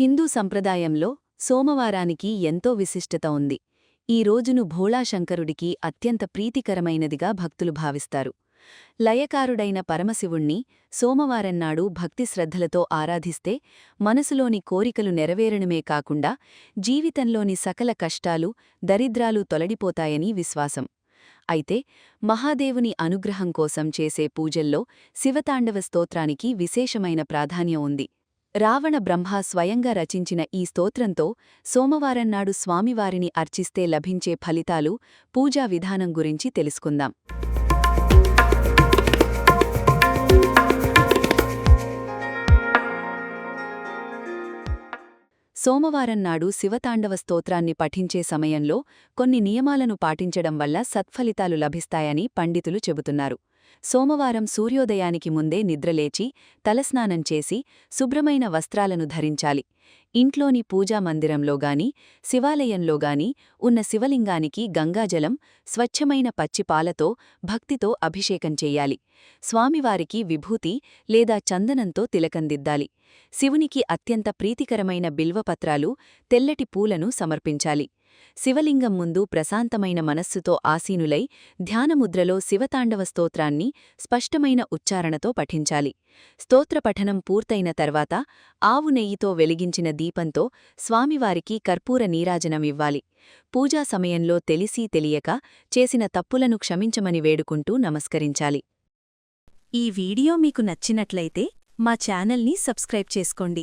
హిందూ సంప్రదాయంలో సోమవారానికి ఎంతో విశిష్టత ఉంది. ఈ రోజును భోళాశంకరుడికి అత్యంత ప్రీతికరమైనదిగా భక్తులు భావిస్తారు. లయకారుడైన పరమశివుణ్ణి సోమవారంనాడు భక్తిశ్రద్ధలతో ఆరాధిస్తే మనసులోని కోరికలు నెరవేరడమే కాకుండా జీవితంలోని సకల కష్టాలు, దరిద్రాలు తొలడిపోతాయని విశ్వాసం. అయితే మహాదేవుని అనుగ్రహం కోసం చేసే పూజల్లో శివతాండవ స్తోత్రానికి విశేషమైన ప్రాధాన్యం ఉంది. రావణ బ్రహ్మ స్వయంగా రచించిన ఈ స్తోత్రంతో సోమవారంనాడు స్వామివారిని అర్చిస్తే లభించే ఫలితాలు, పూజా విధానం గురించి తెలుసుకుందాం. సోమవారంనాడు శివతాండవ స్తోత్రాన్ని పఠించే సమయంలో కొన్ని నియమాలను పాటించడం వల్ల సత్ఫలితాలు లభిస్తాయని పండితులు చెబుతున్నారు. సోమవారం సూర్యోదయానికి ముందే నిద్రలేచి తలస్నానం చేసి శుభ్రమైన వస్త్రాలను ధరించాలి. ఇంట్లోని పూజా మందిరంలోగాని శివాలయంలోగాని ఉన్న శివలింగానికి గంగాజలం, స్వచ్ఛమైన పచ్చిపాలతో భక్తితో అభిషేకం చెయ్యాలి. స్వామివారికి విభూతి లేదా చందనంతో తిలకందిద్దాలి. శివునికి అత్యంత ప్రీతికరమైన బిల్వపత్రాలు, తెల్లటి పూలను సమర్పించాలి. శివలింగం ముందు ప్రశాంతమైన మనస్సుతో ఆసీనులై ధ్యానముద్రలో శివతాండవ స్తోత్రాన్ని స్పష్టమైన ఉచ్చారణతో పఠించాలి. స్తోత్రపఠనం పూర్తయిన తర్వాత ఆవు నెయ్యితో వెలిగించిన దీపంతో స్వామివారికి కర్పూర నీరాజనమివ్వాలి. పూజా సమయంలో తెలిసీ తెలియక చేసిన తప్పులను క్షమించమని వేడుకుంటూ నమస్కరించాలి. ఈ వీడియో మీకు నచ్చినట్లయితే మా ఛానల్ని సబ్స్క్రైబ్ చేసుకోండి.